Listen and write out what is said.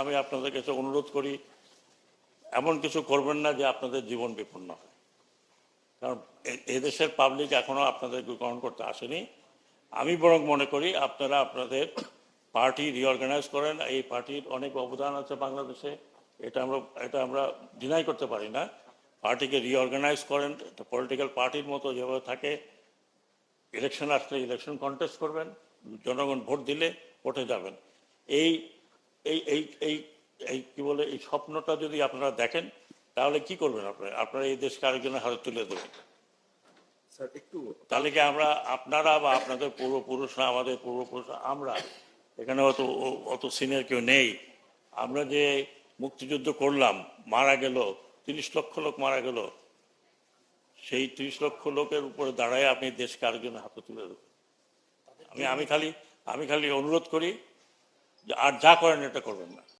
আমি আপনাদের কাছে অনুরোধ করি, এমন কিছু করবেন না যে আপনাদের জীবন বিপন্ন হয়। কারণ এদেশের পাবলিক এখনো আপনাদের গ্রহণ করতে আসেনি। আমি বরং মনে করি আপনারা আপনাদের পার্টি রিঅর্গানাইজ করেন। এই পার্টির অনেক অবদান আছে বাংলাদেশে, এটা আমরা ডিনাই করতে পারি না। পার্টিকে রিঅর্গানাইজ করেন, একটা পলিটিক্যাল পার্টির মতো যেভাবে থাকে। ইলেকশন আসলে ইলেকশন কন্টেস্ট করবেন, জনগণ ভোট দিলে ভোটে যাবেন। এই এই এই এই এই কি বলে, এই স্বপ্নটা যদি আপনারা দেখেন, তাহলে কি করবেন? আপনারা এই দেশকে আরেকজনের হাতে তুলে দেবেন। তাহলে কি আপনারা বা আপনাদের পূর্বপুরুষরা, আমাদের পূর্বপুরুষরা, আমরা এখানে অত সিনিয়র কেউ নেই। আমরা যে মুক্তিযুদ্ধ করলাম, মারা গেল 30 লক্ষ লোক মারা গেল, সেই 30 লক্ষ লোকের উপরে দাঁড়ায় আপনি দেশকে আরেকজনের হাতে তুলে দেবেন। আমি খালি অনুরোধ করি যে আর যা করেন এটা করবেন না।